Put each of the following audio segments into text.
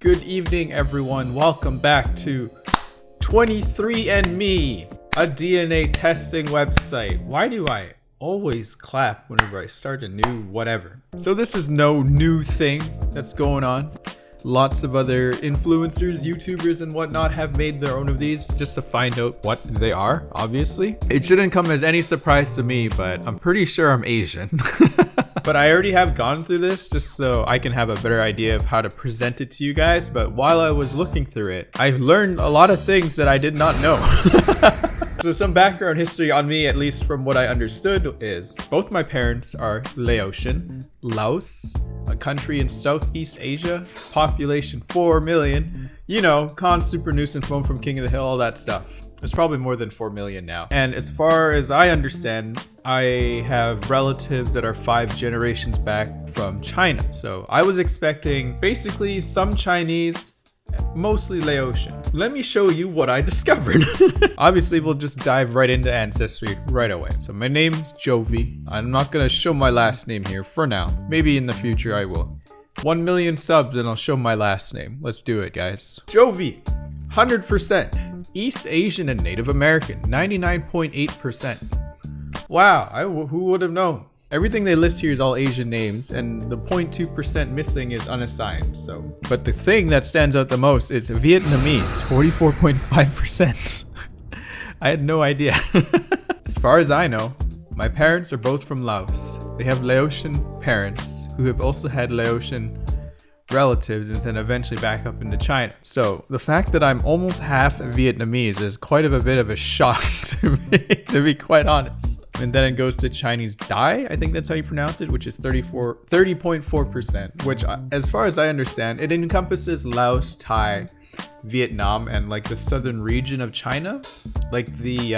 Good evening, everyone. Welcome back to 23andMe, a DNA testing website. Why do I always clap whenever I start a new whatever? So this is no new thing that's going on. Lots of other influencers, YouTubers, and whatnot have made their own of these just to find out what they are, obviously. It shouldn't come as any surprise to me, but I'm pretty sure I'm Asian. But I already have gone through this just so I can have a better idea of how to present it to you guys. But while I was looking through it, I've learned a lot of things that I did not know. So some background history on me, at least from what I understood, is both my parents are Laotian, Laos, a country in Southeast Asia, population 4 million. You know, Khan, Super Nuisance, Phone from King of the Hill, all that stuff. There's probably more than 4 million now. And as far as I understand, I have relatives that are 5 generations back from China. So I was expecting basically some Chinese, mostly Laotian. Let me show you what I discovered. Obviously, we'll just dive right into ancestry right away. So my name's Jovi. I'm not gonna show my last name here for now. Maybe in the future I will. 1 million subs and I'll show my last name. Let's do it, guys. Jovi, 100%. East Asian and Native American, 99.8%. Wow, who would have known? Everything they list here is all Asian names, and the 0.2% missing is unassigned. So, but the thing that stands out the most is Vietnamese, 44.5%. I had no idea. As far as I know, my parents are both from Laos. They have Laotian parents who have also had Laotian relatives and then eventually back up into China. So the fact that I'm almost half Vietnamese is quite a bit of a shock to me, to be quite honest. And then it goes to Chinese Dai, I think that's how you pronounce it, which is 30.4%, which as far as I understand, it encompasses Laos, Thai, Vietnam, and like the southern region of China, like the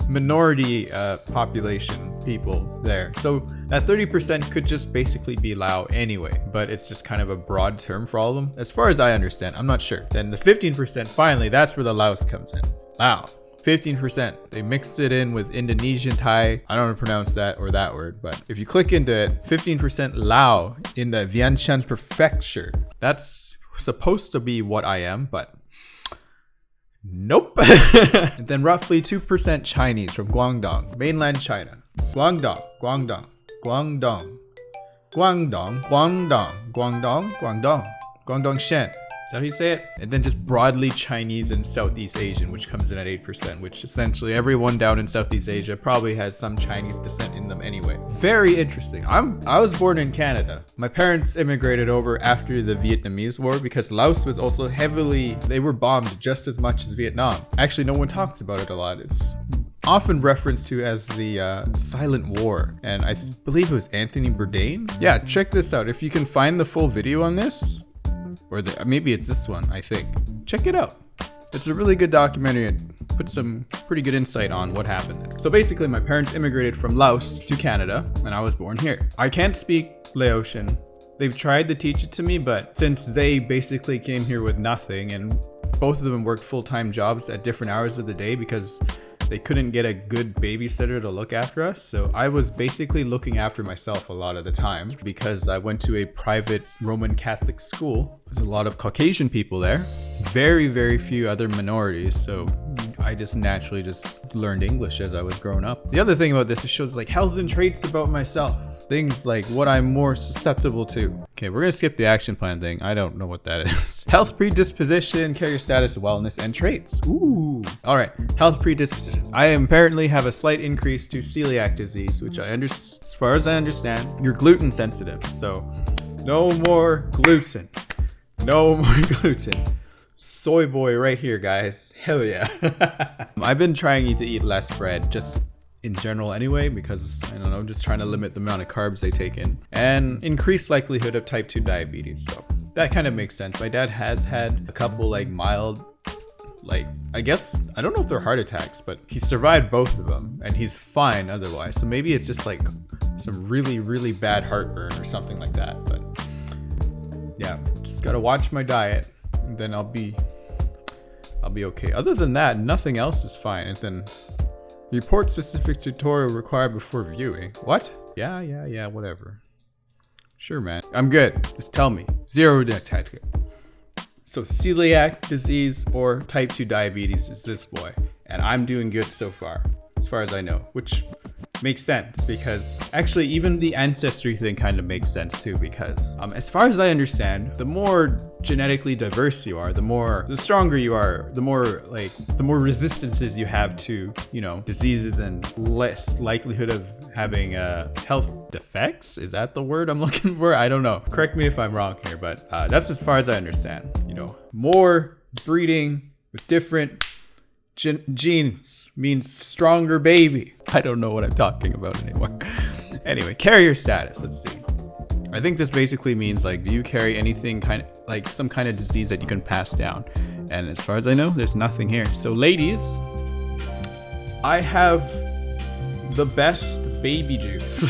minority population people there. So that 30% could just basically be Lao anyway, but it's just kind of a broad term for all of them. As far as I understand, I'm not sure. Then the 15%, finally, that's where the Laos comes in. Lao. 15%. They mixed it in with Indonesian Thai. I don't know how to pronounce that or that word, but if you click into it, 15% Lao in the Vientiane prefecture. That's supposed to be what I am, but nope. And then roughly 2% Chinese from Guangdong, mainland China. Guangdong, Guangdong, Guangdong, Guangdong, Guangdong, Guangdong, Guangdong, Guangdong Shen. Is that how you say it? And then just broadly Chinese and Southeast Asian, which comes in at 8%, which essentially everyone down in Southeast Asia probably has some Chinese descent in them anyway. Very interesting. I was born in Canada. My parents immigrated over after the Vietnamese War because Laos was also they were bombed just as much as Vietnam. Actually, no one talks about it a lot. It's often referenced to as the Silent War, and I believe it was Anthony Bourdain. Yeah, check this out. If you can find the full video on this, or maybe it's this one, I think. Check it out. It's a really good documentary and put some pretty good insight on what happened there. So basically, my parents immigrated from Laos to Canada, and I was born here. I can't speak Laotian. They've tried to teach it to me, but since they basically came here with nothing, and both of them worked full-time jobs at different hours of the day because they couldn't get a good babysitter to look after us. So I was basically looking after myself a lot of the time because I went to a private Roman Catholic school. There's a lot of Caucasian people there, very, very few other minorities. So I just naturally just learned English as I was growing up. The other thing about this, it shows like health and traits about myself. Things like what I'm more susceptible to. Okay, we're gonna skip the action plan thing. I don't know what that is. Health predisposition, carrier status, wellness, and traits. Ooh. All right, health predisposition. I apparently have a slight increase to celiac disease, which as far as I understand, you're gluten sensitive. So no more gluten. No more gluten. Soy boy right here, guys. Hell yeah. I've been trying to eat less bread, just in general anyway, because I don't know, just trying to limit the amount of carbs they take in, and increased likelihood of type 2 diabetes. So that kind of makes sense. My dad has had a couple like mild, I guess, I don't know if they're heart attacks, but he survived both of them and he's fine otherwise. So maybe it's just like some really, really bad heartburn or something like that. But yeah, just gotta watch my diet and then I'll be okay. Other than that, nothing else is fine. And then report specific tutorial required before viewing. What? Yeah, whatever. Sure, man. I'm good. Just tell me. Zero tactic. So celiac disease or type 2 diabetes is this boy. And I'm doing good so far as I know, which makes sense because actually even the ancestry thing kind of makes sense too, because as far as I understand, the more genetically diverse you are, the stronger you are, the more resistances you have to, you know, diseases and less likelihood of having health defects. Is that the word I'm looking for? I don't know. Correct me if I'm wrong here, but that's as far as I understand. You know, more breeding with different genes means stronger baby. I don't know what I'm talking about anymore. Anyway, carrier status. Let's see. I think this basically means like, do you carry anything kind of like some kind of disease that you can pass down? And as far as I know, there's nothing here. So ladies, I have the best baby juice.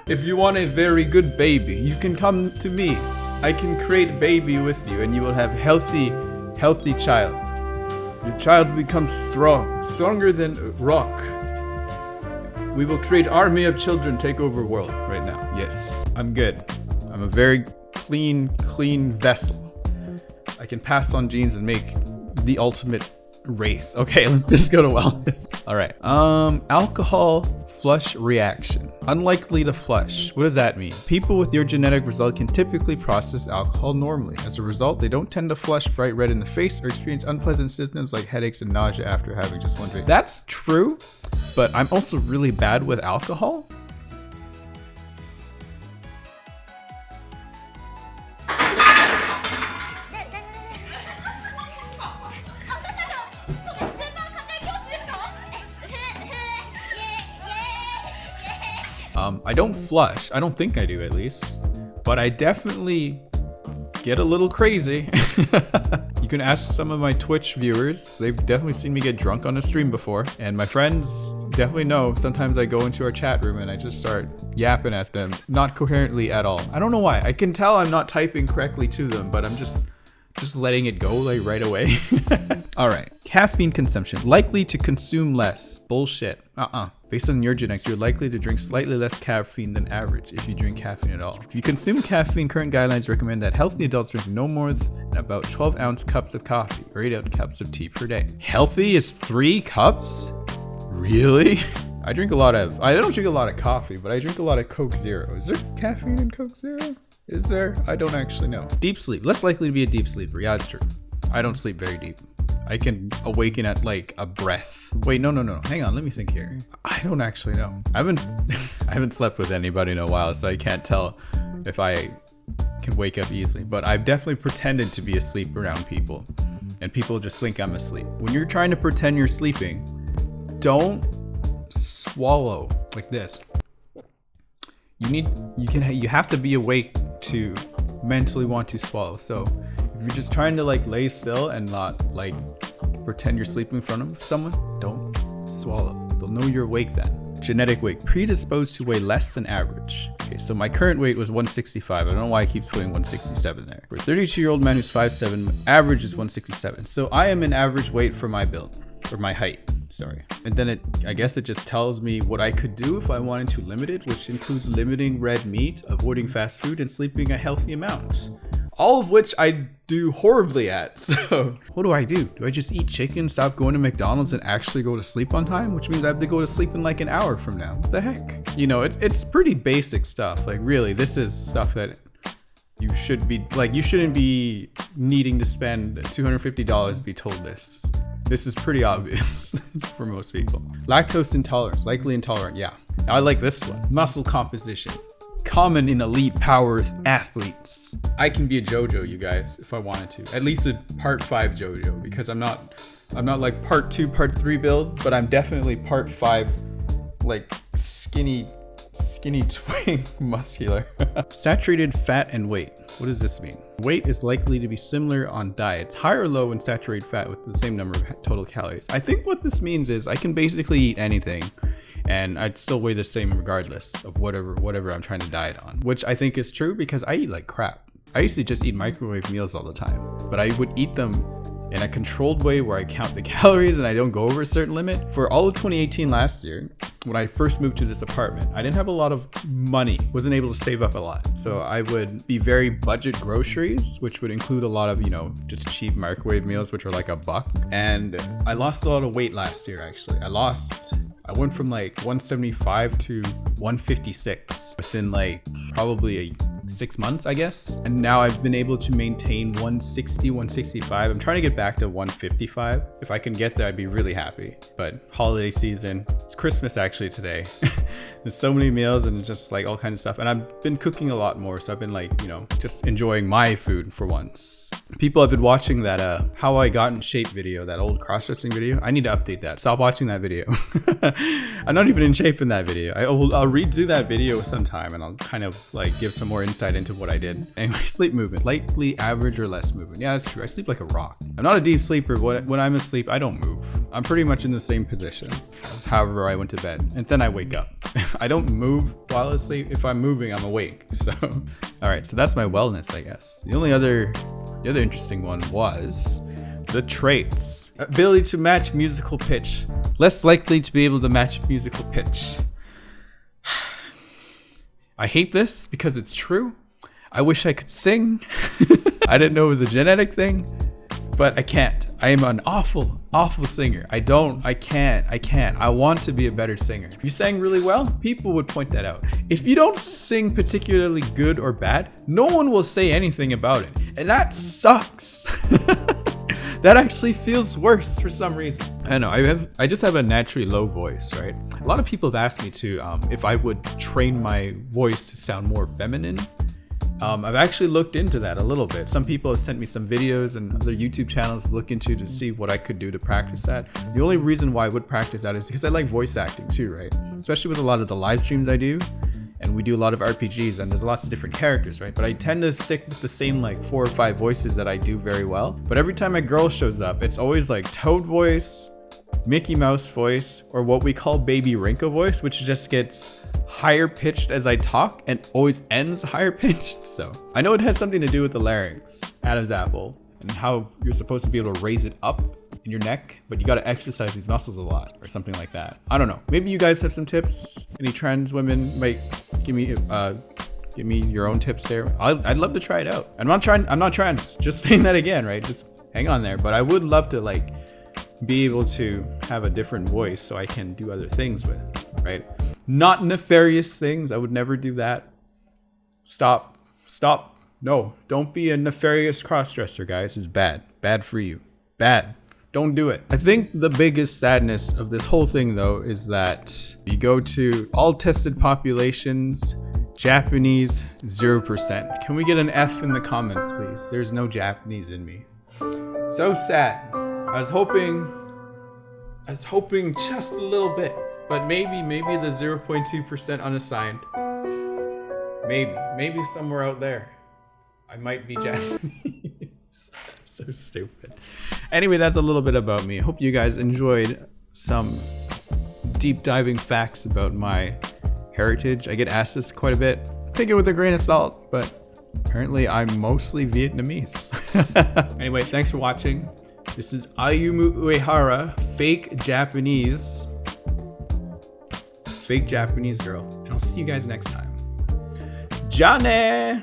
If you want a very good baby, you can come to me. I can create a baby with you and you will have healthy child. Your child becomes stronger than rock. We will create army of children take over world right now. Yes, I'm good. I'm a very clean vessel. I can pass on genes and make the ultimate race. Okay, let's just go to wellness. All right. Alcohol flush reaction. Unlikely to flush. What does that mean? People with your genetic result can typically process alcohol normally. As a result, they don't tend to flush bright red in the face or experience unpleasant symptoms like headaches and nausea after having just one drink. That's true, but I'm also really bad with alcohol. I don't flush. I don't think I do, at least. But I definitely get a little crazy. You can ask some of my Twitch viewers. They've definitely seen me get drunk on a stream before. And my friends definitely know. Sometimes I go into our chat room and I just start yapping at them. Not coherently at all. I don't know why. I can tell I'm not typing correctly to them, but I'm just letting it go like right away. All right. Caffeine consumption. Likely to consume less. Bullshit. Based on your genetics, you're likely to drink slightly less caffeine than average if you drink caffeine at all. If you consume caffeine, current guidelines recommend that healthy adults drink no more than about 12-ounce cups of coffee or 8 cups of tea per day. Healthy is 3 cups? Really? I don't drink a lot of coffee, but I drink a lot of Coke Zero. Is there caffeine in Coke Zero? Is there? I don't actually know. Deep sleep. Less likely to be a deep sleeper. Yeah, it's true. I don't sleep very deep. I can awaken at like a breath. Wait, no. Hang on, let me think here. I don't actually know. I haven't slept with anybody in a while, so I can't tell if I can wake up easily. But I've definitely pretended to be asleep around people, and people just think I'm asleep. When you're trying to pretend you're sleeping, don't swallow like this. You have to be awake to mentally want to swallow. So if you're just trying to like lay still and not like pretend you're sleeping in front of someone, don't swallow. They'll know you're awake then. Genetic weight. Predisposed to weigh less than average. Okay, so my current weight was 165. I don't know why I keep putting 167 there. For a 32-year-old man who's 5'7", average is 167. So I am an average weight for my build, or my height. Sorry. And then I guess it just tells me what I could do if I wanted to limit it, which includes limiting red meat, avoiding fast food, and sleeping a healthy amount. All of which I do horribly at. So what do? Do I just eat chicken, stop going to McDonald's, and actually go to sleep on time? Which means I have to go to sleep in like an hour from now. What the heck? You know, it's pretty basic stuff. Like really, this is stuff that you should be like, you shouldn't be needing to spend $250 to be told this. This is pretty obvious for most people. Lactose intolerance, likely intolerant, yeah. I like this one. Muscle composition, common in elite power athletes. I can be a JoJo, you guys, if I wanted to. At least a part 5 JoJo, because I'm not like part 2, part 3 build, but I'm definitely part 5, like skinny twink muscular. Saturated fat and weight. What does this mean? Weight is likely to be similar on diets, high or low in saturated fat with the same number of total calories. I think what this means is I can basically eat anything and I'd still weigh the same regardless of whatever I'm trying to diet on, which I think is true because I eat like crap. I used to just eat microwave meals all the time, but I would eat them in a controlled way where I count the calories and I don't go over a certain limit. For all of 2018 last year, when I first moved to this apartment, I didn't have a lot of money, wasn't able to save up a lot. So I would be very budget groceries, which would include a lot of, just cheap microwave meals, which are like $1. And I lost a lot of weight last year, actually. I went from like 175 to 156 within like probably 6 months, I guess. And now I've been able to maintain 160, 165. I'm trying to get back to 155. If I can get there, I'd be really happy. But holiday season, it's Christmas actually today. There's so many meals and just like all kinds of stuff. And I've been cooking a lot more. So I've been like, just enjoying my food for once. People have been watching that how I got in shape video, that old cross-dressing video. I need to update that. Stop watching that video. I'm not even in shape in that video. I'll redo that video sometime and I'll kind of like give some more insight into what I did. Anyway, sleep movement, lightly average or less movement. Yeah, that's true. I sleep like a rock. I'm not a deep sleeper, but when I'm asleep, I don't move. I'm pretty much in the same position as however I went to bed. And then I wake up. I don't move while asleep. If I'm moving, I'm awake. So, all right. So that's my wellness, I guess. The other interesting one was the traits. Ability to match musical pitch. Less likely to be able to match musical pitch. I hate this because it's true. I wish I could sing. I didn't know it was a genetic thing, but I can't. I am an awful singer. I can't. I want to be a better singer. If you sang really well, people would point that out. If you don't sing particularly good or bad, no one will say anything about it. And that sucks. That actually feels worse for some reason. I know, I just have a naturally low voice, right? A lot of people have asked me to, if I would train my voice to sound more feminine. I've actually looked into that a little bit. Some people have sent me some videos and other YouTube channels to look into to see what I could do to practice that. The only reason why I would practice that is because I like voice acting too, right? Especially with a lot of the live streams I do. And we do a lot of RPGs and there's lots of different characters, right? But I tend to stick with the same like 4 or 5 voices that I do very well. But every time a girl shows up, it's always like Toad voice, Mickey Mouse voice, or what we call Baby Rinko voice, which just gets higher pitched as I talk and always ends higher pitched. So I know it has something to do with the larynx, Adam's apple, and how you're supposed to be able to raise it up in your neck, but you got to exercise these muscles a lot or something like that. I don't know. Maybe you guys have some tips. Any trans women might give me your own tips there. I'd love to try it out. I'm not trans, just saying that again, right? Just hang on there. But I would love to like be able to have a different voice so I can do other things with, right? Not nefarious things. I would never do that. Stop. No, don't be a nefarious crossdresser, guys. It's bad for you. Bad. Don't do it. I think the biggest sadness of this whole thing though is that you go to all tested populations, Japanese 0%. Can we get an F in the comments, please? There's no Japanese in me. So sad. I was hoping just a little bit, but maybe the 0.2% unassigned. Maybe somewhere out there, I might be Japanese. So stupid. Anyway, that's a little bit about me. I hope you guys enjoyed some deep diving facts about my heritage. I get asked this quite a bit. Take it with a grain of salt, but apparently I'm mostly Vietnamese. Anyway, thanks for watching. This is Ayumu Uehara, fake Japanese girl. And I'll see you guys next time. Jane!